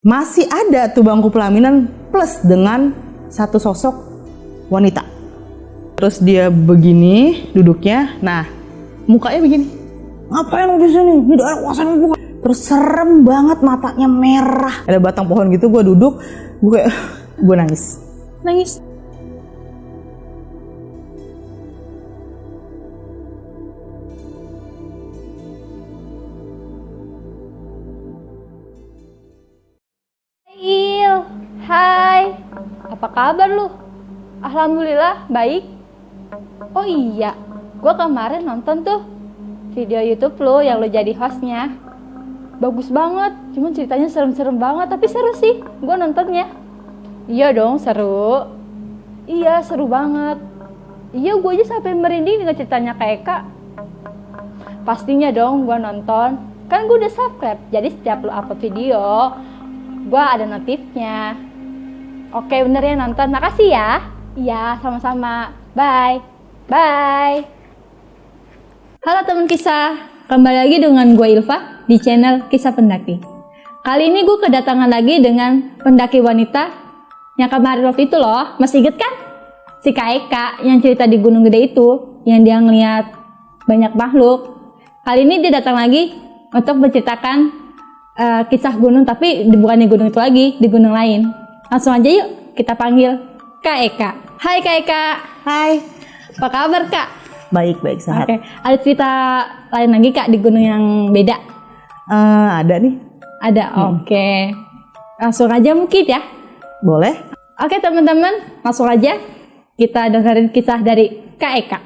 Masih ada tuh bangku pelaminan plus dengan satu sosok wanita. Terus dia begini duduknya, nah mukanya begini. Ngapain lu di sini? Ini daerah kekuasaan gue. Terus serem banget, matanya merah. Ada batang pohon gitu, gue duduk, gue nangis. Nangis. Hai, apa kabar lu? Alhamdulillah, baik. Oh iya, gue kemarin nonton tuh video YouTube lu yang lu jadi hostnya. Bagus banget, cuman ceritanya serem-serem banget, tapi seru sih, gue nontonnya. Iya dong, seru. Iya, seru banget. Iya, gue aja sampai merinding dengan ceritanya Kak Eka. Pastinya dong gue nonton, kan gue udah subscribe, jadi setiap lu upload video, gue ada notifnya. Oke, bener ya nonton. Makasih ya. Iya, sama-sama. Bye. Bye. Halo teman kisah. Kembali lagi dengan gue Ilva di channel Kisah Pendaki. Kali ini gue kedatangan lagi dengan pendaki wanita yang kemarin waktu itu loh. Masih inget kan? Si Kak Eka yang cerita di Gunung Gede itu, yang dia ngeliat banyak makhluk. Kali ini dia datang lagi untuk menceritakan kisah gunung, tapi bukan di gunung itu lagi, di gunung lain. Langsung aja yuk kita panggil Kak Eka. Hai Kak Eka. Hai. Apa kabar Kak? Baik-baik, sehat. Oke, ada cerita lain lagi Kak di gunung yang beda? Ada nih. Ada, oke. Langsung aja mungkin ya? Boleh? Oke teman-teman, langsung aja kita dengerin kisah dari Kak Eka.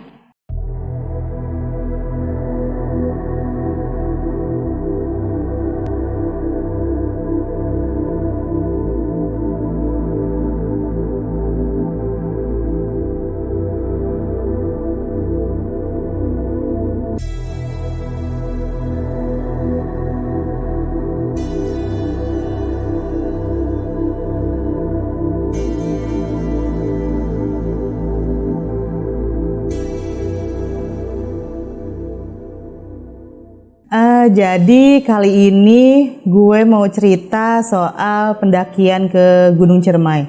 Jadi kali ini gue mau cerita soal pendakian ke Gunung Ciremai.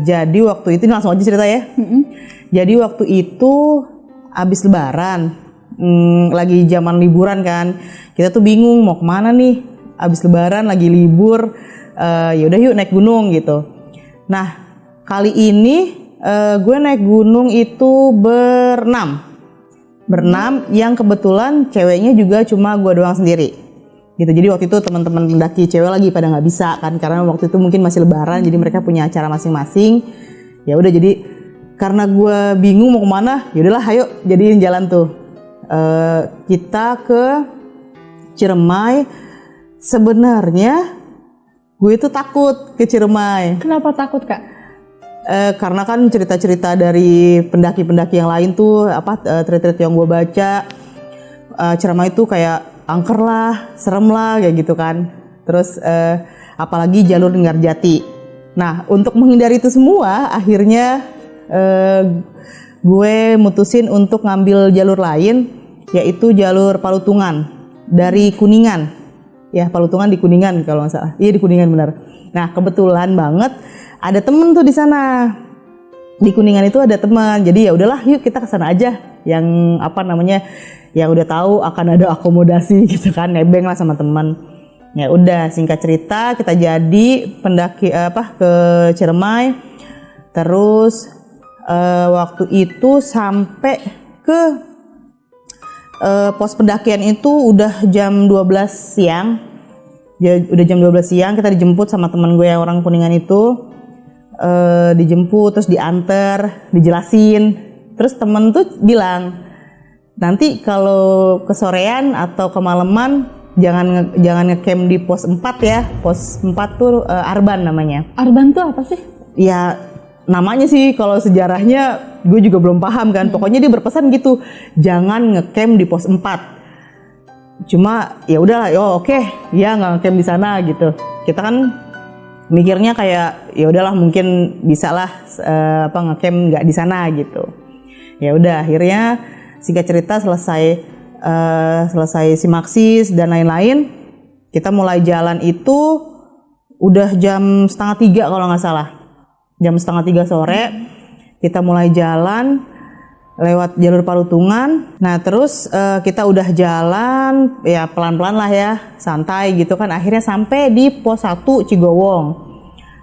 Jadi waktu itu, langsung aja cerita ya. Jadi waktu itu abis lebaran, lagi zaman liburan kan. Kita tuh bingung mau kemana nih. Abis lebaran lagi libur, yaudah yuk naik gunung gitu. Nah kali ini gue naik gunung itu berenam yang kebetulan ceweknya juga cuma gue doang sendiri gitu. Jadi waktu itu teman-teman pendaki cewek lagi pada nggak bisa kan, karena waktu itu mungkin masih lebaran, jadi mereka punya acara masing-masing. Ya udah, jadi karena gue bingung mau kemana, ya udahlah ayo jadiin jalan tuh. Kita ke Ciremai. Sebenarnya gue itu takut ke Ciremai. Kenapa takut Kak? Karena kan cerita-cerita dari pendaki-pendaki yang lain tuh, treat-treat yang gue baca, Ciremai itu kayak angker lah, serem lah kayak gitu kan. Terus apalagi jalur Linggarjati. Nah untuk menghindari itu semua, akhirnya gue mutusin untuk ngambil jalur lain, yaitu jalur Palutungan dari Kuningan. Ya, Palutungan di Kuningan kalau nggak salah. Iya, di Kuningan benar. Nah kebetulan banget ada temen tuh di sana, di Kuningan itu ada teman. Jadi ya udahlah yuk kita kesana aja, yang yang udah tahu akan ada akomodasi gitu kan, nebeng lah sama teman. Ya udah, singkat cerita kita jadi pendaki ke Ciremai. Terus waktu itu sampai ke pos pendakian itu udah jam 12 siang. Ya, udah jam 12 siang kita dijemput sama teman gue yang orang Kuningan itu. Dijemput, terus diantar, dijelasin. Terus temen tuh bilang, nanti kalau kesorean atau kemalaman jangan ngecamp di pos 4 ya. Pos 4 tuh Arban namanya. Arban tuh apa sih? Ya namanya sih, kalau sejarahnya gue juga belum paham kan. Pokoknya dia berpesan gitu, jangan ngecamp di pos 4. Cuma ya udahlah, oke, ya nggak ngecamp di sana gitu. Kita kan mikirnya kayak ya udahlah mungkin bisa lah ngecamp nggak di sana gitu. Ya udah, akhirnya singkat cerita selesai simaksis dan lain-lain, kita mulai jalan itu udah jam 2:30 kalau nggak salah. Jam 2:30 sore kita mulai jalan lewat jalur Palutungan. Nah terus kita udah jalan ya pelan-pelan lah ya, santai gitu kan. Akhirnya sampai di pos 1 Cigowong.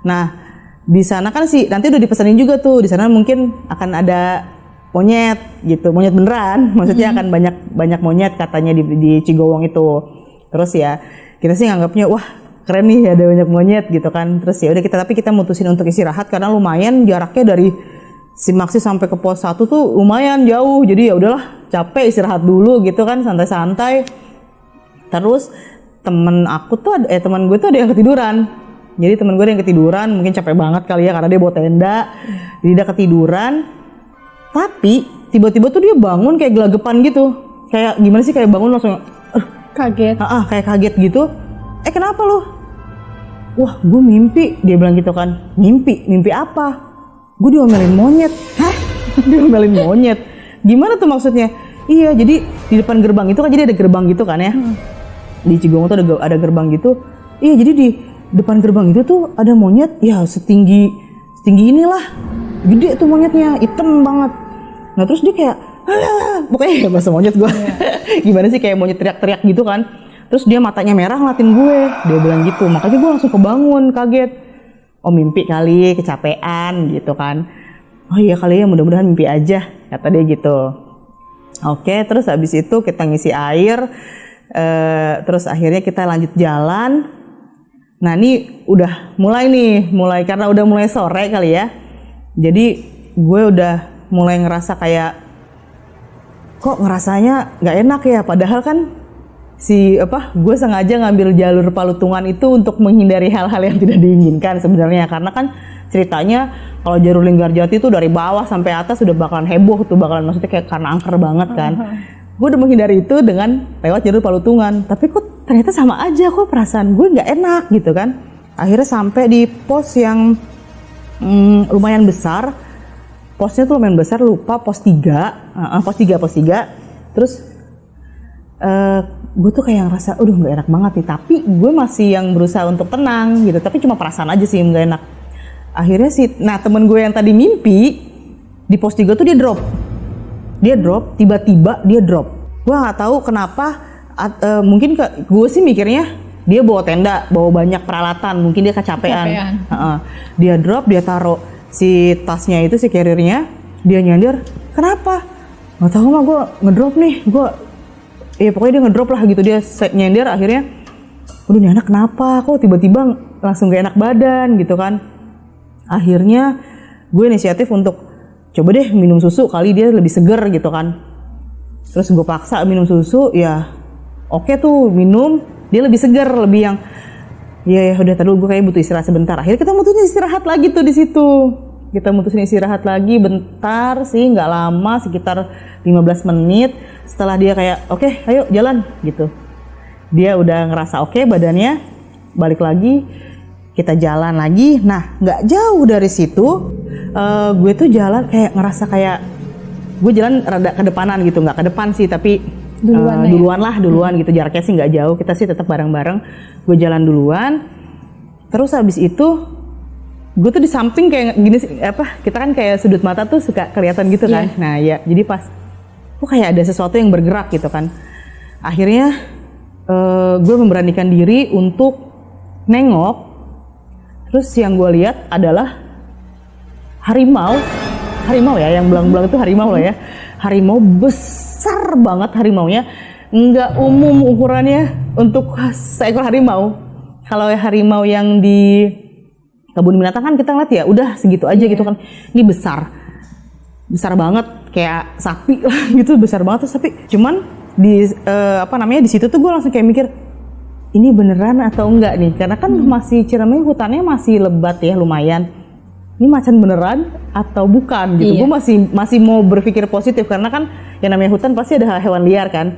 Nah di sana kan sih nanti udah dipesanin juga tuh, di sana mungkin akan ada monyet gitu, monyet beneran. Maksudnya akan banyak monyet katanya di Cigowong itu. Terus ya kita sih nganggapnya wah keren nih ada banyak monyet gitu kan. Terus ya udah tapi kita mutusin untuk istirahat karena lumayan jaraknya dari Simaksi sampai ke pos 1 tuh lumayan jauh. Jadi ya udahlah capek istirahat dulu gitu kan, santai-santai. Terus temen gue tuh ada yang ketiduran. Jadi temen gue ada yang ketiduran, mungkin capek banget kali ya karena dia bawa tenda. Jadi dia ketiduran. Tapi tiba-tiba tuh dia bangun kayak gelagapan gitu. Kayak gimana sih, kayak bangun langsung Kaget. kayak kaget gitu. Kenapa lu? Wah, gue mimpi, dia bilang gitu kan. Mimpi apa? Gue diomelin monyet. Hah? Diomelin monyet? Gimana tuh maksudnya? Iya, jadi di depan gerbang itu kan jadi ada gerbang gitu kan ya. Di Cigowong tuh ada gerbang gitu. Iya, jadi di depan gerbang itu tuh ada monyet ya setinggi inilah. Gede tuh monyetnya, hitam banget. Nah, terus dia kayak pokoknya bahasa monyet gue. Gimana sih, kayak monyet teriak-teriak gitu kan. Terus dia matanya merah ngeliatin gue, dia bilang gitu. Makanya gue langsung kebangun, kaget. Oh mimpi kali, kecapean gitu kan. Oh iya kali ya, mudah-mudahan mimpi aja, kata dia gitu. Oke, terus habis itu kita ngisi air. Terus akhirnya kita lanjut jalan. Nah ini udah mulai karena udah mulai sore kali ya. Jadi gue udah mulai ngerasa kayak, kok ngerasanya nggak enak ya, padahal kan gue sengaja ngambil jalur Palutungan itu untuk menghindari hal-hal yang tidak diinginkan sebenarnya, karena kan ceritanya kalau jalur Linggarjati itu dari bawah sampai atas sudah bakalan heboh tuh, maksudnya kayak karena angker banget kan. Gue udah menghindari itu dengan lewat jalur Palutungan, tapi kok ternyata sama aja, kok perasaan gue nggak enak gitu kan. Akhirnya sampai di pos yang lumayan besar. Posnya tuh lumayan besar, lupa pos 3. Terus gue tuh kayak ngerasa udah gak enak banget nih, tapi gue masih yang berusaha untuk tenang gitu, tapi cuma perasaan aja sih gak enak. Akhirnya temen gue yang tadi mimpi di pos 3 tuh dia drop, tiba-tiba dia drop. Gue gak tahu kenapa, mungkin gue sih mikirnya dia bawa tenda, bawa banyak peralatan, mungkin dia kecapean. Dia drop, dia taruh si tasnya itu, si carrier-nya, dia nyender. Kenapa? Gak tahu mah, gue ngedrop nih, pokoknya dia ngedrop lah gitu, dia nyender. Akhirnya udah nih anak kenapa, kok tiba-tiba langsung gak enak badan gitu kan. Akhirnya gue inisiatif untuk coba deh minum susu, kali dia lebih seger gitu kan. Terus gue paksa minum susu, ya oke tuh minum, dia lebih seger, lebih yang ya udah tadi gue kayak butuh istirahat sebentar. Akhirnya kita mutusin istirahat lagi tuh di situ. Kita mutusin istirahat lagi bentar sih, nggak lama, sekitar 15 menit. Setelah dia kayak oke, ayo jalan gitu. Dia udah ngerasa oke badannya, balik lagi, kita jalan lagi. Nah, nggak jauh dari situ, gue tuh jalan kayak ngerasa kayak gue jalan rada ke depanan gitu, nggak ke depan sih, tapi duluan gitu. Jaraknya sih nggak jauh, kita sih tetap bareng-bareng. Gue jalan duluan, terus habis itu gue tuh di samping kayak gini, kita kan kayak sudut mata tuh suka kelihatan gitu kan. Nah ya, jadi pas kok kayak ada sesuatu yang bergerak gitu kan. Akhirnya gue memberanikan diri untuk nengok. Terus yang gue lihat adalah harimau ya, yang belang-belang itu harimau lah ya. Harimau besar banget harimaunya, nggak umum ukurannya untuk seekor harimau. Kalau harimau yang di kebun binatang kan kita ngeliat ya udah segitu aja gitu kan. Ini besar banget kayak sapi lah gitu, besar banget tuh sapi. Cuman di di situ tuh gue langsung kayak mikir, ini beneran atau enggak nih, karena kan masih Ciremai hutannya masih lebat ya lumayan. Ini macan beneran atau bukan gitu. Gue masih mau berpikir positif, karena kan yang namanya hutan pasti ada hewan liar kan.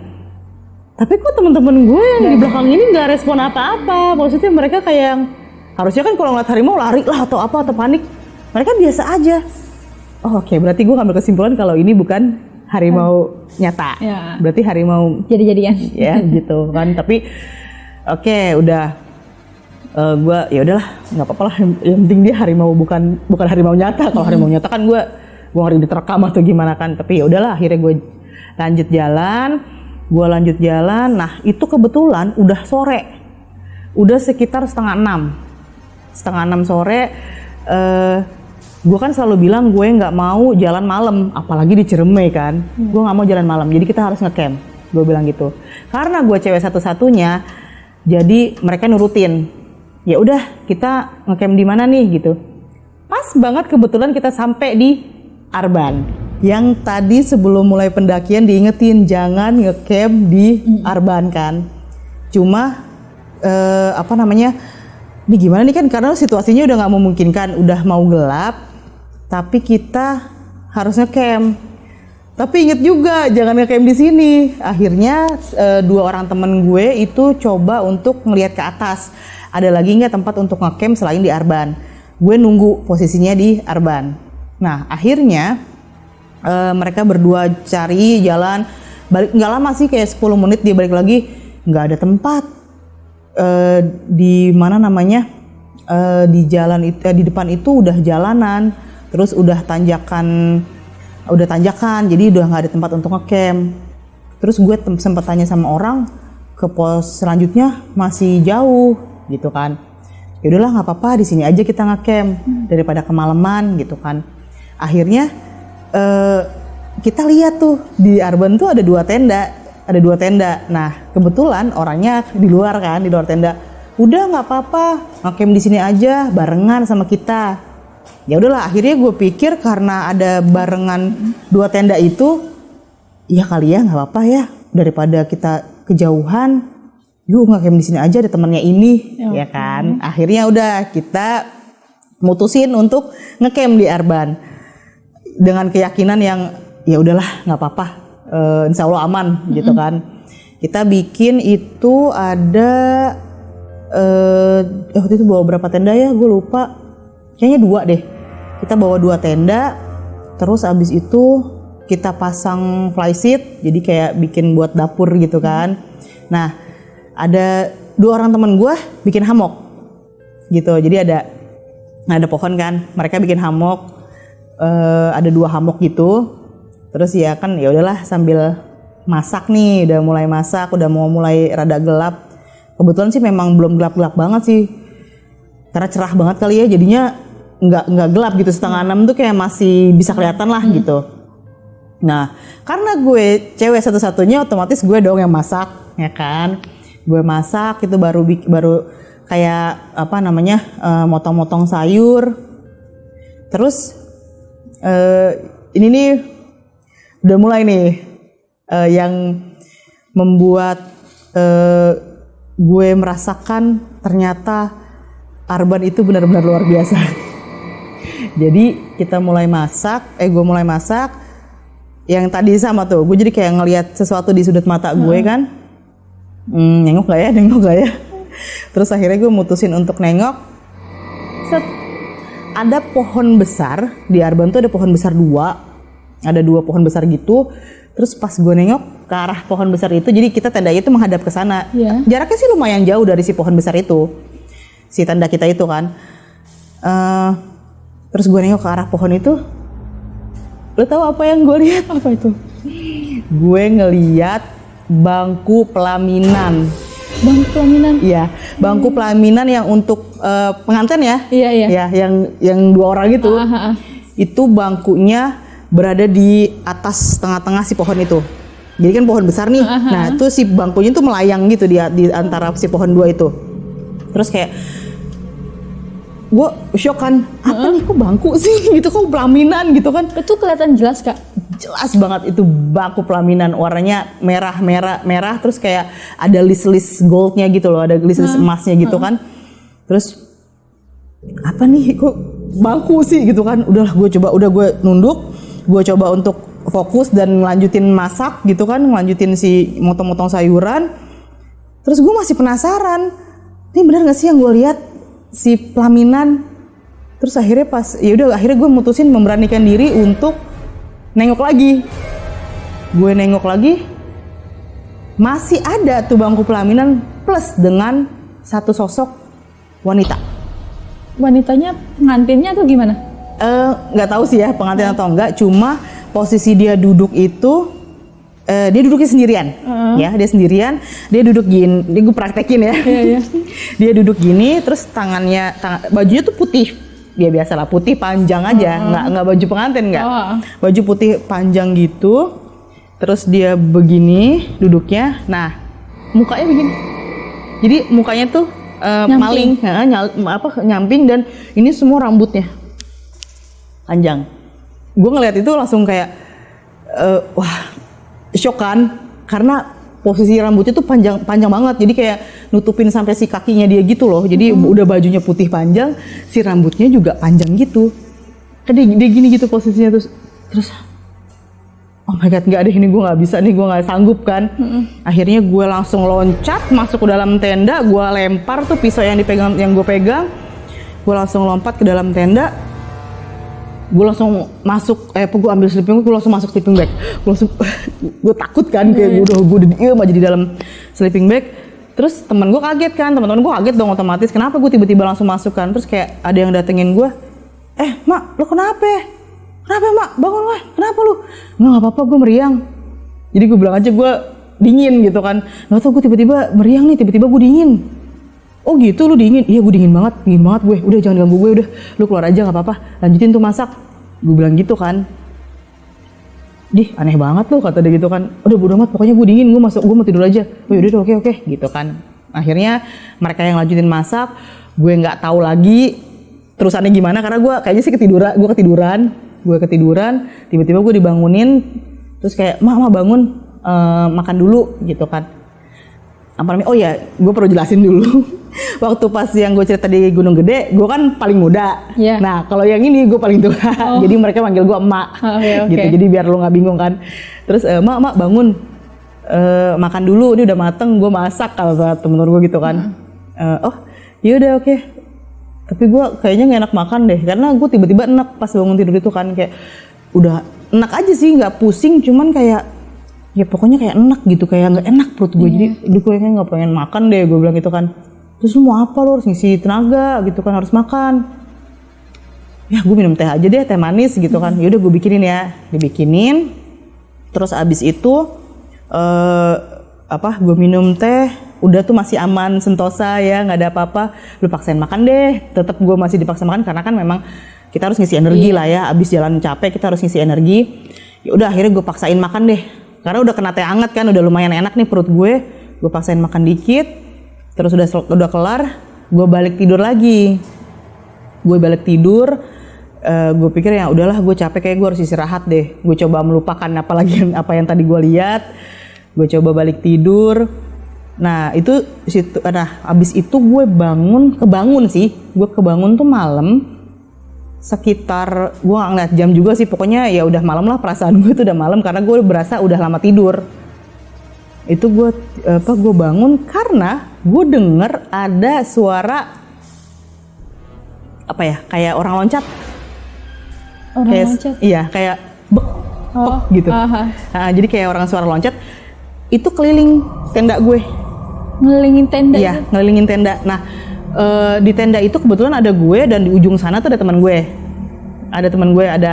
Tapi kok temen-temen gue yang di belakang ini nggak respon apa-apa. Maksudnya mereka kayak harusnya kan kalau ngeliat harimau lari lah atau apa, atau panik. Mereka biasa aja. Oh, oke, berarti gue ngambil kesimpulan kalau ini bukan harimau nyata. Ya. Berarti harimau jadi-jadian. Ya gitu kan. Tapi oke, udah gue ya udahlah nggak apa-apa lah, yang penting dia harimau bukan harimau nyata. Kalau harimau nyata kan gue ngeri diterekam atau gimana kan, tapi ya udahlah akhirnya gue lanjut jalan. Nah itu kebetulan udah sore, udah sekitar setengah enam sore. Gue kan selalu bilang gue nggak mau jalan malam, apalagi di Ciremai kan. Gue nggak mau jalan malam, jadi kita harus ngecamp. Gue bilang gitu, karena gue cewek satu-satunya, jadi mereka nurutin. Ya udah kita ngecamp di mana nih gitu. Pas banget kebetulan kita sampai di Arban. Yang tadi sebelum mulai pendakian diingetin jangan ngecamp di Arban kan. Cuma ini gimana nih kan, karena situasinya udah nggak memungkinkan, udah mau gelap, tapi kita harus ngecamp. Tapi inget juga jangan ngecamp di sini. Akhirnya 2 orang temen gue itu coba untuk ngelihat ke atas, ada lagi nggak tempat untuk ngecamp selain di Arban. Gue nunggu posisinya di Arban. Nah akhirnya mereka berdua cari jalan, balik nggak lama sih, kayak 10 menit dia balik lagi, nggak ada tempat. Di mana namanya di jalan itu, di depan itu udah jalanan, terus udah tanjakan, jadi udah nggak ada tempat untuk ngecamp. Terus gue sempat tanya sama orang, ke pos selanjutnya masih jauh gitu kan. Ya udahlah nggak apa-apa, di sini aja kita ngecamp daripada kemalaman gitu kan. Akhirnya kita lihat tuh di Arban tuh ada 2 tenda. Nah kebetulan orangnya di luar tenda. Udah nggak apa-apa, ngecamp di sini aja barengan sama kita. Ya udahlah, akhirnya gue pikir karena ada barengan 2 tenda itu, ya kali ya nggak apa-apa ya, daripada kita kejauhan, yuk ngecamp di sini aja, ada temennya ini, ya kan. Akhirnya udah kita mutusin untuk ngecamp di Arban dengan keyakinan yang ya udahlah nggak apa-apa, insya Allah aman gitu kan. Kita bikin itu ada waktu itu bawa berapa tenda ya, gue lupa, kayaknya 2 deh. Kita bawa 2 tenda, terus abis itu kita pasang flysheet, jadi kayak bikin buat dapur gitu kan. Nah ada 2 orang temen gue bikin hammock gitu, jadi ada pohon kan, mereka bikin hammock, ada 2 hammock gitu. Terus ya kan ya udahlah sambil masak nih, udah mulai masak, udah mau mulai rada gelap. Kebetulan sih memang belum gelap-gelap banget sih, karena cerah banget kali ya, jadinya nggak gelap gitu, 5:30 tuh kayak masih bisa kelihatan lah gitu. Nah karena gue cewek satu-satunya, otomatis gue dong yang masak ya kan. Gue masak itu baru kayak motong-motong sayur. Terus ini nih udah mulai nih yang membuat gue merasakan ternyata Arban itu benar-benar luar biasa. Jadi kita mulai masak, gue mulai masak. Yang tadi sama tuh, gue jadi kayak ngelihat sesuatu di sudut mata gue kan. Nengok gak ya? Terus akhirnya gue mutusin untuk nengok. Ada pohon besar, di Arban tuh ada pohon besar 2. Ada 2 pohon besar gitu. Terus pas gue nengok ke arah pohon besar itu, jadi kita tenda itu menghadap ke sana. Jaraknya sih lumayan jauh dari si pohon besar itu, si tenda kita itu kan. Terus gue nengok ke arah pohon itu, lo tahu apa yang gue lihat? Apa itu? Gue ngeliat bangku pelaminan. Bangku pelaminan? Iya, bangku pelaminan yang untuk pengantin ya. Iya. Ya, yang 2 orang itu. Itu bangkunya berada di atas tengah-tengah si pohon itu. Jadi kan pohon besar nih. Nah, itu si bangkunya tuh melayang gitu di antara si pohon 2 itu. Terus kayak gue shock kan, apa nih kok bangku sih gitu, kok pelaminan gitu kan. Itu kelihatan jelas Kak? Jelas banget, itu bangku pelaminan, warnanya merah, terus kayak ada list goldnya gitu loh, ada list emasnya gitu kan. Terus apa nih kok bangku sih gitu kan. Udah gue nunduk, gue coba untuk fokus dan ngelanjutin masak gitu kan, ngelanjutin si motong-motong sayuran. Terus gue masih penasaran, ini benar nggak sih yang gue lihat, si pelaminan. Terus akhirnya akhirnya gue mutusin memberanikan diri untuk nengok lagi. Gue nengok lagi, masih ada tuh bangku pelaminan plus dengan 1 sosok wanita. Wanitanya pengantinnya tuh gimana? Nggak tahu sih ya pengantin atau enggak, cuma posisi dia duduk itu dia duduknya sendirian, ya dia sendirian, dia duduk gini, ini gue praktekin ya. Dia duduk gini, terus bajunya tuh putih, dia biasalah putih panjang aja, nggak baju pengantin nggak, baju putih panjang gitu, terus dia begini duduknya, nah mukanya begini, jadi mukanya tuh maling, nyamping dan ini semua rambutnya panjang. Gue ngeliat itu langsung kayak wah. Shock kan, karena posisi rambutnya tuh panjang banget, jadi kayak nutupin sampai si kakinya dia gitu loh. Jadi udah bajunya putih panjang, si rambutnya juga panjang gitu. Kan dia gini gitu posisinya, terus oh my god, nggak deh, ini gue nggak bisa nih, gue nggak sanggup kan. Akhirnya gue langsung loncat masuk ke dalam tenda, gue lempar tuh pisau yang gue pegang, gue langsung lompat ke dalam tenda. Gue langsung masuk, gue ambil sleeping bag, gue langsung masuk sleeping bag. Gue takut kan, kayak gue udah diem aja di dalam sleeping bag. Terus teman gue kaget kan, teman-teman gue kaget dong otomatis. Kenapa gue tiba-tiba langsung masuk kan? Terus kayak ada yang datengin gue, mak, lo kenapa? Kenapa mak? Bangun mak, kenapa lu? Nggak apa-apa, gue meriang. Jadi gue bilang aja gue dingin gitu kan. Nggak tau gue tiba-tiba meriang nih, tiba-tiba gue dingin. Oh gitu, lu dingin? Iya gue dingin banget gue. Udah jangan ganggu gue, udah lu keluar aja nggak apa-apa. Lanjutin tuh masak. Gue bilang gitu kan. Dih aneh banget lu, kata dia gitu kan. Udah bodo amat, pokoknya gue dingin, gue mau tidur aja. Oh yaudah oke gitu kan. Akhirnya mereka yang lanjutin masak, gue nggak tahu lagi terusannya gimana karena gue kayaknya sih ketiduran. Tiba-tiba gue dibangunin, terus kayak mak bangun, makan dulu gitu kan. Apa namanya? Oh ya, gue perlu jelasin dulu. Waktu pas yang gue cerita di Gunung Gede, gue kan paling muda. Yeah. Nah, kalau yang ini gue paling tua. Jadi mereka manggil gue emak. Okay. Gitu. Jadi biar lu nggak bingung kan. Terus mak bangun, makan dulu. Ini udah mateng, gue masak kalau temen-temen gue gitu kan. Oh, yaudah oke. Tapi gue kayaknya nggak enak makan deh, karena gue tiba-tiba enak pas bangun tidur itu kan, kayak udah enak aja sih, nggak pusing, cuman kayak ya pokoknya kayak enak gitu, kayak nggak enak perut gue. Jadi gue kayaknya nggak pengen makan deh, gue bilang gitu kan. Terus lu mau apa, lu harus ngisi tenaga gitu kan, harus makan. Ya gue minum teh aja deh, teh manis gitu kan. Yaudah gue bikinin ya, dibikinin. Terus abis itu gue minum teh, udah tuh masih aman, sentosa ya, nggak ada apa-apa. Lu paksain makan deh, tetap gue masih dipaksa makan karena kan memang kita harus ngisi energi lah ya. Abis jalan capek kita harus ngisi energi. Ya udah akhirnya gue paksain makan deh, karena udah kena teh hangat kan, udah lumayan enak nih perut gue. Gue paksain makan dikit. Terus udah kelar, gue balik tidur lagi. Gue gue pikir ya udahlah, gue capek, kayak gue harus istirahat deh. Gue coba melupakan apa yang tadi gue lihat. Gue coba balik tidur. Nah abis itu gue kebangun tuh malam. Sekitar, gue nggak ngeliat jam juga sih, pokoknya ya udah malam lah, perasaan gue tuh udah malam karena gue berasa udah lama tidur. Itu gue bangun karena gue denger ada suara kayak orang loncat. Loncat? Iya, kayak bek gitu. Nah, jadi kayak orang suara loncat. Itu keliling tenda gue. Ngelilingin tenda? Iya, ngelilingin tenda. Nah, di tenda itu kebetulan ada gue, dan di ujung sana tuh ada teman gue. Ada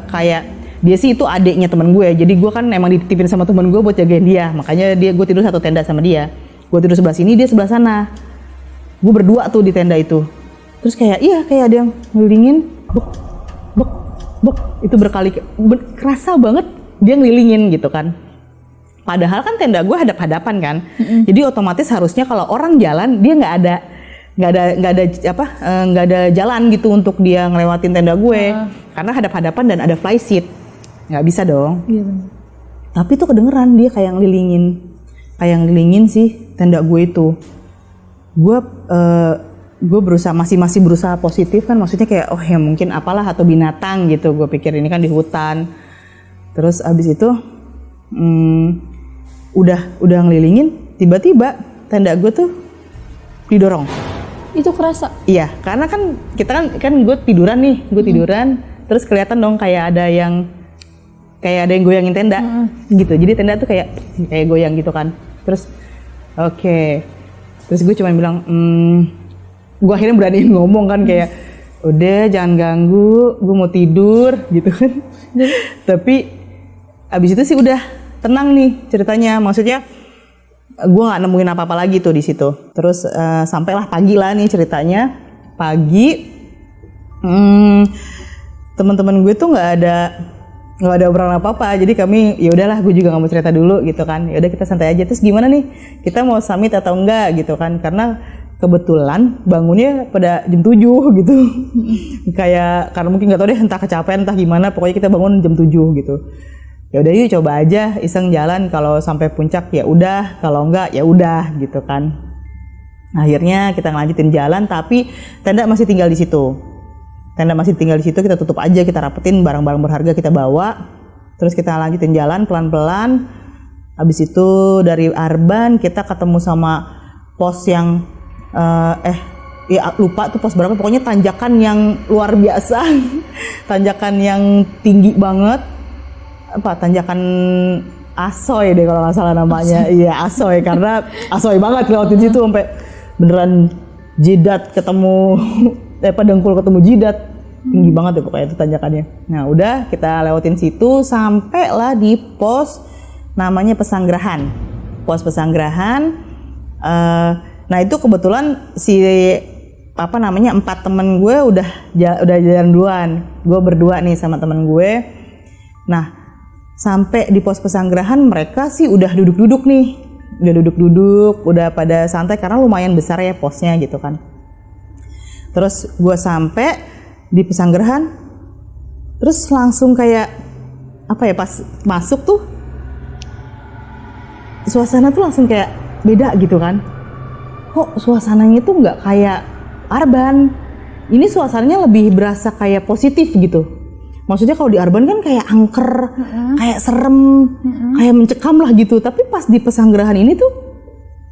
kayak dia sih itu adiknya teman gue, jadi gue kan emang dititipin sama teman gue buat jagain dia, makanya gue tidur satu tenda sama dia. Gue tidur sebelah sini, dia sebelah sana. Gue berdua tuh di tenda itu. Terus kayak ada yang ngelilingin, bek, itu kerasa banget dia ngelilingin gitu kan. Padahal kan tenda gue hadap-hadapan kan, jadi otomatis harusnya kalau orang jalan dia nggak ada jalan gitu untuk dia ngelewatin tenda gue, karena hadap-hadapan dan ada fly seat. Nggak bisa dong. Iya. Tapi tuh kedengeran dia kayak ngelilingin sih tenda gue itu. Gue masih berusaha positif kan, maksudnya kayak oh ya mungkin apalah atau binatang gitu. Gue pikir ini kan di hutan. Terus abis itu udah ngelilingin, tiba-tiba tenda gue tuh didorong. Itu kerasa? Iya, karena kan kita kan gue tiduran nih, terus kelihatan dong kayak ada yang goyangin tenda, gitu. Jadi tenda tuh kayak goyang gitu kan. Terus, oke. Terus gue cuma bilang, gue akhirnya beraniin ngomong kan kayak udah jangan ganggu, gue mau tidur gitu kan. Tapi abis itu sih udah tenang nih ceritanya, maksudnya gue nggak nemuin apa-apa lagi tuh di situ. Terus sampailah pagi lah nih ceritanya. Pagi teman-teman gue tuh nggak ada obrolan apa-apa, jadi kami ya udahlah, gue juga nggak mau cerita dulu gitu kan. Ya udah kita santai aja. Terus gimana nih, kita mau summit atau enggak gitu kan, karena kebetulan bangunnya pada jam 7 gitu. Kayak karena mungkin nggak tahu deh, entah kecapean entah gimana, pokoknya kita bangun jam 7 gitu. Ya udah yuk coba aja iseng jalan, kalau sampai puncak ya udah, kalau enggak ya udah gitu kan. Akhirnya kita ngelanjutin jalan, tapi tenda masih tinggal di situ. Kita tutup aja, kita rapetin barang-barang berharga kita bawa. Terus kita lanjutin jalan pelan-pelan. Habis itu dari Arban kita ketemu sama pos yang lupa tuh pos berapa, pokoknya tanjakan yang luar biasa. Tanjakan yang tinggi banget. Tanjakan Asoy deh kalau nggak salah namanya. Iya Asoy, karena Asoy banget lewatin situ sampai beneran jidat ketemu dengkul ketemu jidat, tinggi banget deh pokoknya itu tanjakannya. Nah udah kita lewatin situ sampailah di pos namanya Pesanggerahan. Pos Pesanggerahan. Nah itu kebetulan si 4 temen gue udah jalan duluan. Gue berdua nih sama temen gue. Nah sampai di pos Pesanggerahan mereka sih udah duduk-duduk nih. Udah pada santai karena lumayan besar ya posnya gitu kan. Terus gue sampai di Pesanggerahan, terus langsung kayak pas masuk tuh suasana tuh langsung kayak beda gitu kan. Kok suasananya tuh nggak kayak Arban, ini suasananya lebih berasa kayak positif gitu. Maksudnya kalau di Arban kan kayak angker, kayak serem, kayak mencekam lah gitu. Tapi pas di Pesanggerahan ini tuh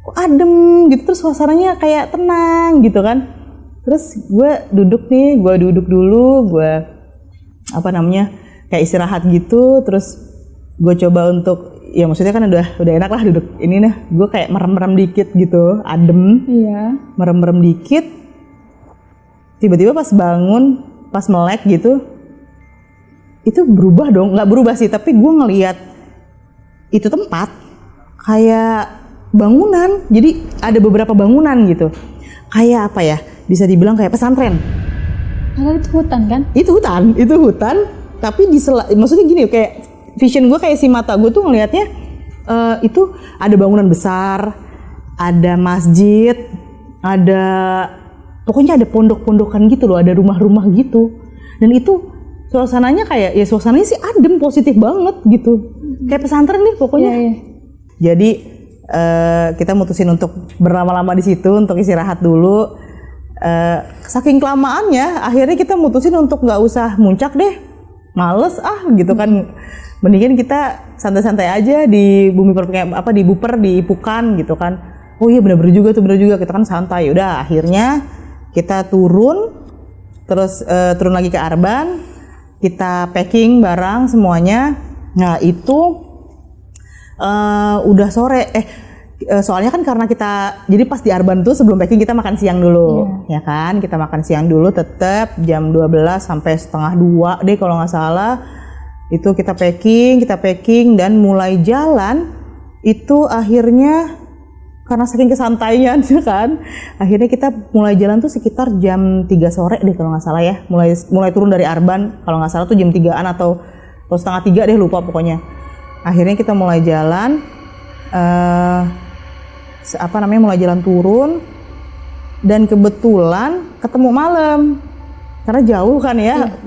kok adem gitu, terus suasananya kayak tenang gitu kan. Terus gue duduk dulu, gue kayak istirahat gitu. Terus gue coba untuk, ya maksudnya kan udah enak lah duduk ini nih. Gue kayak merem-merem dikit gitu, adem. Iya. Merem-merem dikit. Tiba-tiba pas bangun, pas melek gitu. Itu berubah dong, nggak berubah sih, tapi gue ngelihat itu tempat kayak bangunan, jadi ada beberapa bangunan gitu, kayak bisa dibilang kayak pesantren. Padahal itu hutan kan? Itu hutan, tapi maksudnya gini, kayak vision gue kayak si mata gue tuh ngelihatnya itu ada bangunan besar, ada masjid, pokoknya ada pondok-pondokan gitu loh, ada rumah-rumah gitu, dan itu suasananya suasananya sih adem, positif banget gitu. Kayak pesantren nih pokoknya. Iya. Jadi kita mutusin untuk berlama-lama di situ untuk istirahat dulu. Saking kelamaannya, akhirnya kita mutusin untuk nggak usah muncak deh. Males gitu kan. Mendingan kita santai-santai aja di di Buper, di Ipukan gitu kan. Oh iya bener juga kita kan santai. Udah akhirnya kita turun, terus turun lagi ke Arban. Kita packing barang semuanya. Nah itu udah sore. Soalnya kan karena jadi pas di Arban tuh sebelum packing kita makan siang dulu, ya kan? Kita makan siang dulu tetap jam 12 sampai setengah 2 deh kalau nggak salah. Itu kita packing dan mulai jalan. Itu akhirnya karena saking kesantaian kan, akhirnya kita mulai jalan tuh sekitar jam 3 sore deh kalau nggak salah ya. Mulai turun dari Arban, kalau nggak salah tuh jam 3-an atau setengah 3 deh, lupa pokoknya. Akhirnya kita mulai jalan, mulai jalan turun, dan kebetulan ketemu malam. Karena jauh kan ya,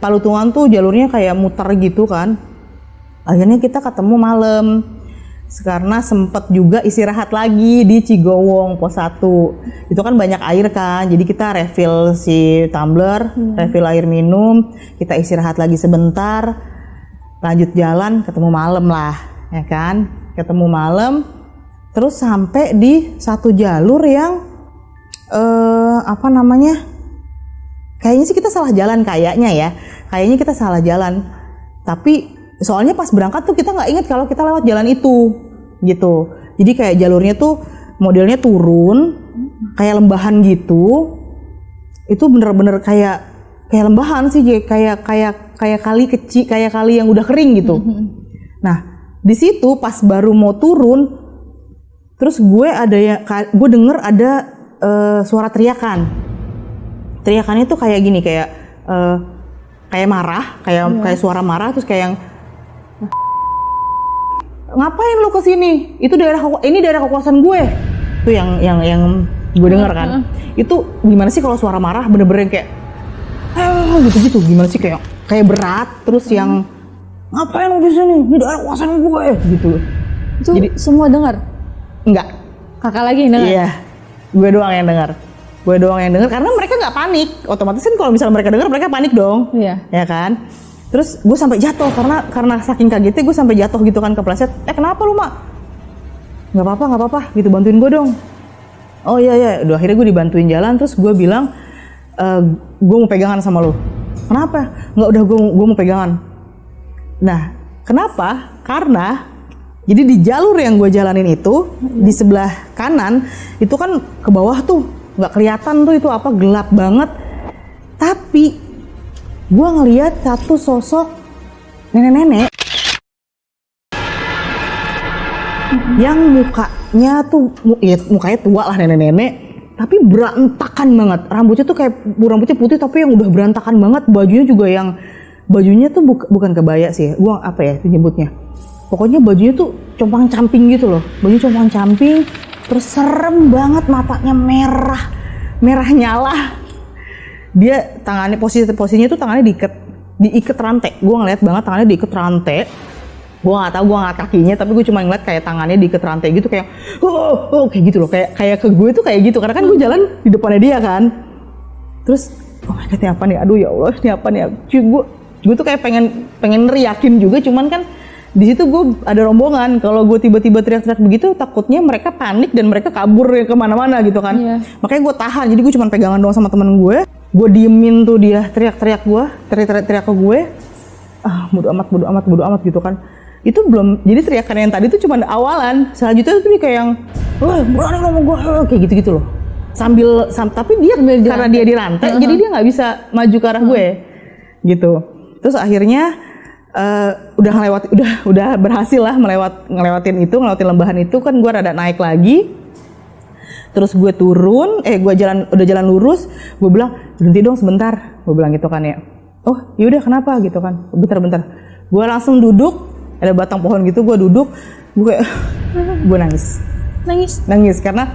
Palutungan tuh jalurnya kayak muter gitu kan. Akhirnya kita ketemu malam. Karena sempet juga istirahat lagi di Cigowong pos 1. Itu kan banyak air kan, jadi kita refill si tumbler, refill air minum, kita istirahat lagi sebentar, lanjut jalan, ketemu malam lah, ya kan, ketemu malam, terus sampai di satu jalur yang kayaknya sih kita salah jalan kayaknya kita salah jalan, tapi soalnya pas berangkat tuh kita nggak inget kalau kita lewat jalan itu gitu. Jadi kayak jalurnya tuh modelnya turun kayak lembahan gitu. Itu bener-bener kayak lembahan sih, kayak kali kecil, kayak kali yang udah kering gitu. Nah, di situ pas baru mau turun, terus gue denger ada suara teriakan. Teriakannya tuh kayak gini, kayak marah, kayak suara marah, terus kayak yang ngapain lu kesini? Ini daerah kekuasaan gue. Itu yang gue denger kan. Itu gimana sih kalau suara marah bener-bener kayak gitu. Gimana sih kayak berat, terus yang ngapain lu di sini? Ini daerah kekuasaan gue gitu. Itu jadi semua dengar? Enggak. Kakak lagi yang dengar? Iya. Gue doang yang dengar karena mereka nggak panik. Otomatis kan kalau misalnya mereka dengar, mereka panik dong. Iya. Ya kan? Terus gue sampai jatuh karena saking kagetnya gue sampai jatuh gitu kan, kepleset. Kenapa lu, Mak? Nggak apa-apa gitu, bantuin gue dong. Oh iya. Udah, akhirnya gue dibantuin jalan. Terus gue bilang, gue mau pegangan sama lu. Kenapa? Nggak, udah gue mau pegangan. Nah, kenapa? Karena jadi di jalur yang gue jalanin itu, di sebelah kanan itu kan ke bawah tuh nggak kelihatan tuh itu apa, gelap banget. Tapi gue ngeliat satu sosok nenek-nenek yang mukanya tua lah, nenek-nenek, tapi berantakan banget. Rambutnya putih tapi yang udah berantakan banget. Bajunya tuh bukan kebaya sih, gue apa ya itu nyebutnya. Pokoknya bajunya tuh compang-camping gitu loh. Baju compang-camping, terus serem banget, matanya merah nyala. Dia tangannya, posisinya tuh tangannya diikat rantai. Gue ngeliat banget tangannya diikat rantai. Gue nggak tahu, gue ngeliat kakinya, tapi gue cuma ngeliat kayak tangannya diikat rantai gitu, kayak kayak gitu loh, kayak ke gue tuh kayak gitu, karena kan gue jalan di depannya dia kan. Terus oh my god, ini apa nih? Aduh ya Allah, ini apa nih? Gue tuh kayak pengen neriakin juga, cuman kan di situ gue ada rombongan. Kalau gue tiba-tiba teriak-teriak begitu, takutnya mereka panik dan mereka kabur ya kemana-mana gitu kan. Yeah. Makanya gue tahan. Jadi gue cuma pegangan doang sama temen gue. Gue diemin tuh dia teriak-teriak ke gue. Bodo amat gitu kan. Itu belum. Jadi teriakan yang tadi tuh cuma awalan. Selanjutnya tuh dia kayak yang, berani ngomong gue, kayak gitu loh. Tapi dia karena dia di rantai, jadi dia nggak bisa maju ke arah gue, gitu. Terus akhirnya udah berhasil lah ngelewatin lembahan itu kan. Gue rada naik lagi, terus gue turun, udah jalan lurus. Gue bilang, berhenti dong sebentar, gue bilang gitu kan ya. Oh yaudah, kenapa gitu kan, bentar. Gue langsung duduk, ada batang pohon gitu, gue duduk, gue nangis karena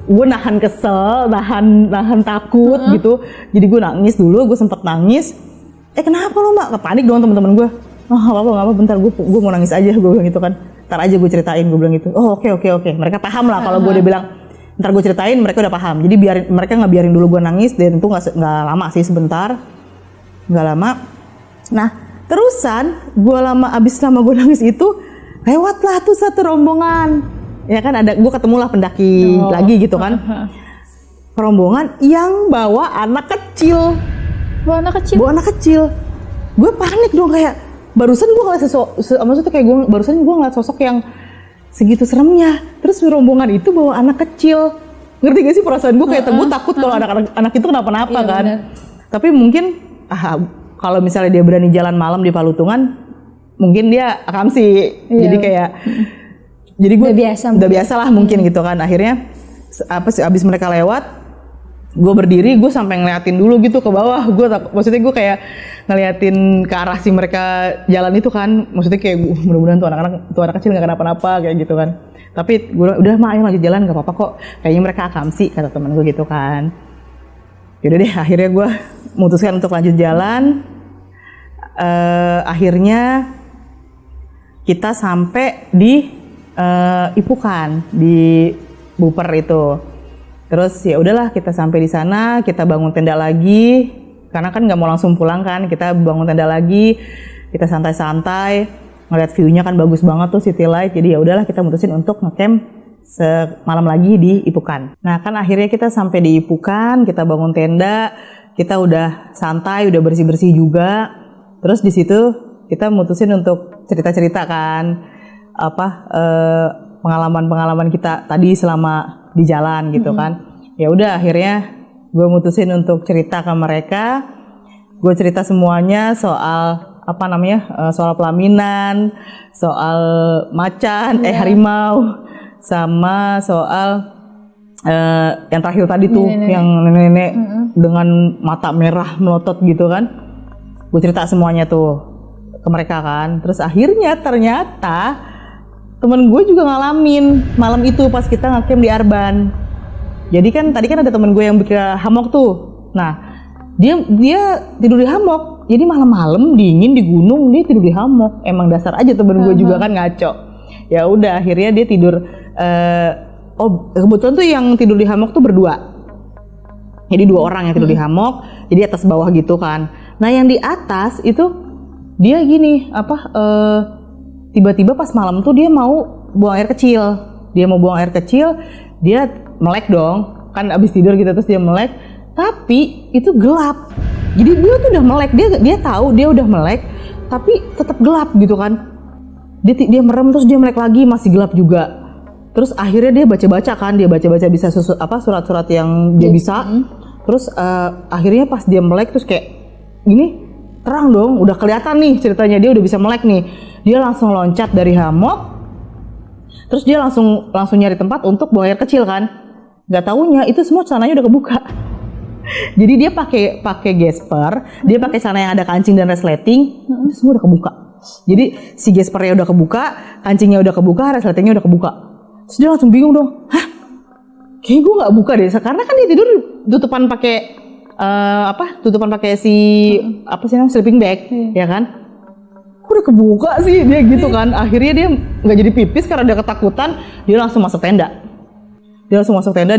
gue nahan kesel, nahan takut gitu. Jadi gue nangis dulu, gue sempet nangis. Kenapa lo, Mbak? Panik dong teman-teman gue. Gak apa, bentar, gue mau nangis aja, gue bilang gitu kan. Ntar aja gue ceritain, gue bilang gitu. Oh oke. Mereka paham lah kalau gue udah bilang ntar gue ceritain, mereka udah paham. Jadi mereka ngebiarin dulu gue nangis, dan itu nggak lama sih, sebentar, nggak lama. Nah terusan abis lama gue nangis itu, lewatlah tuh satu rombongan. Ya kan, gue ketemu lah pendaki lagi gitu kan. Rombongan yang bawa anak kecil. Bawa anak kecil. Gue panik dong, kayak barusan gue ngeliat barusan gue ngeliat sosok yang segitu seremnya. Terus rombongan itu bawa anak kecil. Ngerti gak sih perasaan gue? Kayak gue takut kalau anak itu kenapa-napa kan. Bener. Tapi mungkin kalau misalnya dia berani jalan malam di Palutungan, mungkin dia akamsi. Jadi kayak jadi gue udah biasa lah mungkin gitu kan. Akhirnya abis mereka lewat, gue berdiri, gue sampai ngeliatin dulu gitu ke bawah. Maksudnya gue kayak ngeliatin ke arah si mereka jalan itu kan. Maksudnya kayak mudah-mudahan tuh anak kecil nggak kenapa-napa kayak gitu kan. Tapi gue udah ayo lanjut jalan, nggak apa-apa kok. Kayaknya mereka akamsi, kata temen gue gitu kan. Yaudah deh, akhirnya gue memutuskan untuk lanjut jalan. Akhirnya kita sampai di Ipukan, di Buper itu. Terus ya udahlah, kita sampai di sana, kita bangun tenda lagi, karena kan nggak mau langsung pulang kan. Kita bangun tenda lagi, kita santai-santai, ngeliat view-nya kan bagus banget tuh, city light. Jadi ya udahlah, kita mutusin untuk ngecamp semalam lagi di Ipukan. Nah kan akhirnya kita sampai di Ipukan, kita bangun tenda, kita udah santai, udah bersih-bersih juga. Terus di situ kita mutusin untuk cerita-cerita kan, pengalaman-pengalaman kita tadi selama di jalan gitu kan. Ya udah akhirnya gue mutusin untuk cerita ke mereka. Gue cerita semuanya soal soal pelaminan, soal macan, harimau, sama soal yang terakhir tadi tuh yang nenek-nenek dengan mata merah melotot gitu kan. Gue cerita semuanya tuh ke mereka kan. Terus akhirnya ternyata temen gue juga ngalamin malam itu pas kita ngecamp di Arban. Jadi kan tadi kan ada temen gue yang bikin hammock tuh. Nah, dia tidur di hammock. Jadi malam-malam dingin di gunung dia tidur di hammock. Emang dasar aja temen gue juga kan ngaco. Ya udah akhirnya dia tidur kebetulan tuh yang tidur di hammock tuh berdua. Jadi 2 orang yang tidur di hammock. Jadi atas bawah gitu kan. Nah, yang di atas itu dia gini, tiba-tiba pas malam tuh dia mau buang air kecil. Dia melek dong, kan abis tidur gitu terus dia melek, tapi itu gelap. Jadi dia tuh udah melek, dia tahu dia udah melek, tapi tetap gelap gitu kan. Dia merem terus dia melek lagi masih gelap juga. Terus akhirnya dia baca-baca bisa surat-surat yang dia bisa. Terus akhirnya pas dia melek terus kayak gini, terang dong, udah kelihatan nih ceritanya dia udah bisa melek nih. Dia langsung loncat dari hammock. Terus dia langsung nyari tempat untuk buang air kecil kan. Gak taunya itu semua celananya udah kebuka. Jadi dia pakai gesper, dia pakai celana yang ada kancing dan resleting, itu semua udah kebuka. Jadi si gespernya udah kebuka, kancingnya udah kebuka, resletingnya udah kebuka. Terus dia langsung bingung dong, kayaknya gue nggak buka deh, karena kan dia tidur tutupan pakai sleeping bag, ya kan? Kok udah kebuka sih dia gitu kan? Akhirnya dia nggak jadi pipis karena dia ketakutan, dia langsung masuk tenda. Dia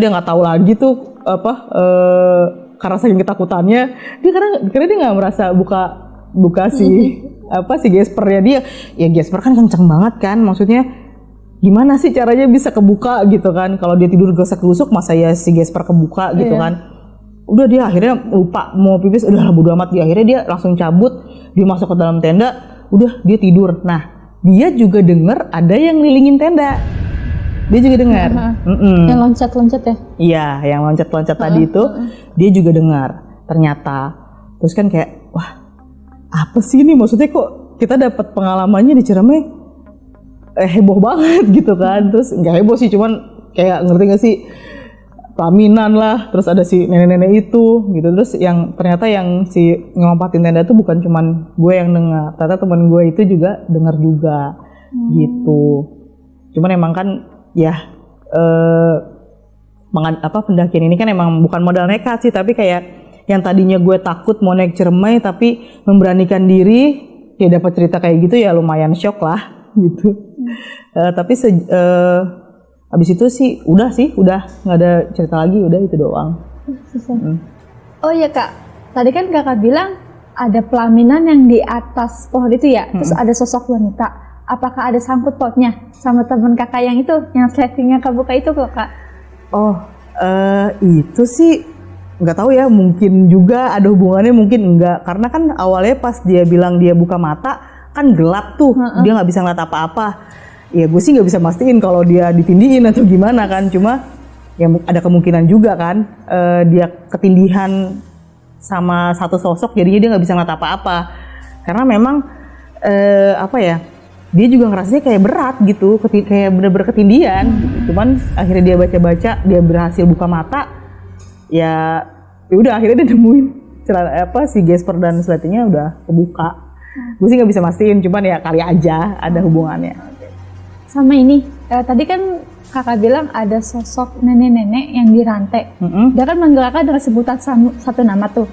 nggak tahu lagi tuh karena saking ketakutannya dia karena dia nggak merasa buka si gespernya dia. Ya gesper kan kenceng banget kan, maksudnya gimana sih caranya bisa kebuka gitu kan? Kalau dia tidur gesek-gesuk masa ya si gesper kebuka gitu kan? Udah dia akhirnya lupa mau pipis, udah bodo amat, dia akhirnya dia langsung cabut, dia masuk ke dalam tenda, udah dia tidur. Nah, dia juga denger ada yang ngelilingin tenda. Dia juga dengar. Yang loncat-loncat ya? Iya, yang loncat-loncat tadi itu dia juga dengar. Ternyata, terus kan kayak, wah, apa sih ini? Maksudnya kok kita dapat pengalamannya di Ciremai heboh banget gitu kan? Terus nggak heboh sih, cuman kayak ngerti nggak sih? Pelaminan lah, terus ada si nenek-nenek itu gitu. Terus ternyata yang si ngelompatin tenda itu bukan cuman gue yang dengar, ternyata teman gue itu juga dengar juga gitu. Cuman emang kan ya pendakian ini kan emang bukan modal nekat sih, tapi kayak yang tadinya gue takut mau naik Ciremai tapi memberanikan diri, ya dapat cerita kayak gitu ya lumayan shock lah gitu. Tapi abis itu sih udah nggak ada cerita lagi, udah itu doang. Oh iya Kak, tadi kan Kakak bilang ada pelaminan yang di atas pohon itu ya, terus ada sosok wanita. Apakah ada sangkut pautnya sama teman Kakak yang itu, yang sletingnya kebuka itu Kak? Oh, itu sih nggak tahu ya, mungkin juga ada hubungannya, mungkin enggak. Karena kan awalnya pas dia bilang dia buka mata kan gelap tuh, dia nggak bisa ngeliat apa-apa. Ya gue sih nggak bisa mastiin kalau dia ditindihin atau gimana kan, cuma ya ada kemungkinan juga kan dia ketindihan sama satu sosok jadinya dia nggak bisa ngeliat apa-apa. Karena memang dia juga ngerasanya kayak berat gitu, kayak bener-bener ketindihan. Cuman akhirnya dia baca-baca, dia berhasil buka mata, ya udah akhirnya dia nemuin si gesper dan sletingnya udah kebuka. Gue sih nggak bisa mastiin, cuman ya kali aja ada hubungannya. Sama ini, tadi kan Kakak bilang ada sosok nenek-nenek yang dirantai. Dia kan manggil Kakak dengan sebutan satu nama tuh.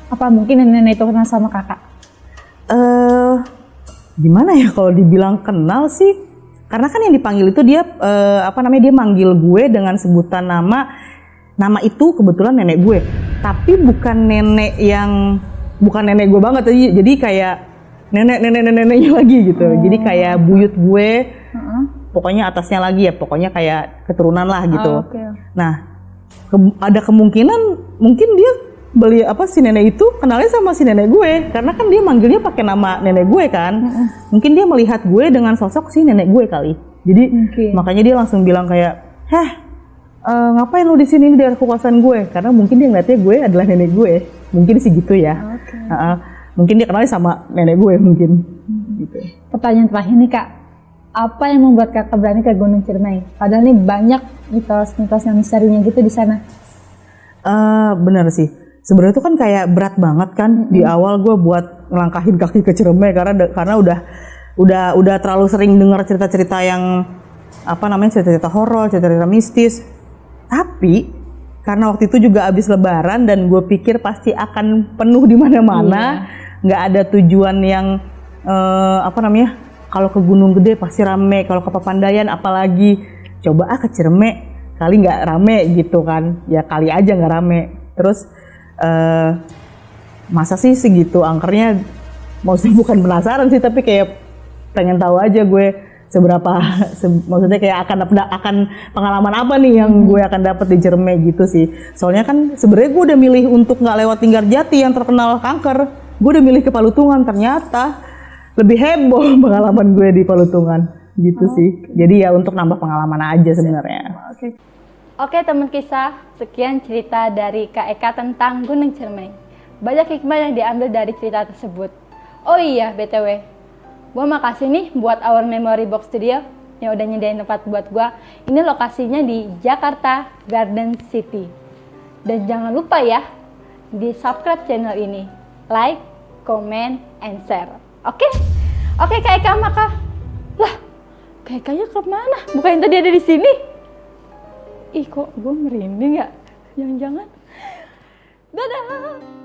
Apa mungkin nenek-nenek itu kenal sama Kakak? Gimana ya kalau dibilang kenal sih? Karena kan yang dipanggil itu dia dia manggil gue dengan sebutan nama itu kebetulan nenek gue. Tapi bukan nenek gue banget, jadi kayak neneknya lagi gitu. Jadi kayak buyut gue. Pokoknya atasnya lagi ya, pokoknya kayak keturunan lah gitu. Nah, ada kemungkinan mungkin dia si nenek itu kenalnya sama si nenek gue, karena kan dia manggilnya pakai nama nenek gue kan. Mungkin dia melihat gue dengan sosok si nenek gue kali. Jadi makanya dia langsung bilang kayak, ngapain lu di sini, ini daerah kekuasaan gue, karena mungkin dia ngeliatnya gue adalah nenek gue, mungkin sih gitu ya. Mungkin dia kenalnya sama nenek gue mungkin. Gitu. Pertanyaan terakhir nih Kak, apa yang membuat Kakak berani ke Gunung Ciremai? Padahal nih banyak mitos-mitos yang misterinya gitu di sana. Bener sih, sebenarnya itu kan kayak berat banget kan di awal gue buat ngelangkahin kaki ke Ciremai karena udah terlalu sering dengar cerita-cerita yang cerita-cerita horor, cerita-cerita mistis. Tapi karena waktu itu juga abis Lebaran dan gue pikir pasti akan penuh di mana-mana, nggak ada tujuan yang kalau ke Gunung Gede pasti rame, kalau ke Papandayan apalagi, coba ke Ciremai kali nggak rame gitu kan, ya kali aja nggak rame. Terus masa sih segitu angkernya, maksudnya bukan penasaran sih tapi kayak pengen tahu aja gue seberapa maksudnya kayak akan pengalaman apa nih yang gue akan dapat di Ciremai gitu sih. Soalnya kan sebenarnya gue udah milih untuk nggak lewat Linggarjati yang terkenal kanker, gue udah milih ke Palutungan, ternyata lebih heboh pengalaman gue di Palutungan gitu sih. Jadi ya untuk nambah pengalaman aja sebenarnya. Oke teman kisah, sekian cerita dari Kak Eka tentang Gunung Ciremai. Banyak hikmah yang diambil dari cerita tersebut. Oh iya, BTW, gue makasih nih buat Our Memory Box Studio yang udah nyediain tempat buat gue. Ini lokasinya di Jakarta Garden City. Dan jangan lupa ya, di subscribe channel ini, like, comment, and share. Oke Kak Eka maka. Lah, Kak Ekanya kemana? Bukannya tadi ada di sini? Ih kok gue merinding ya? Jangan-jangan. Dadah.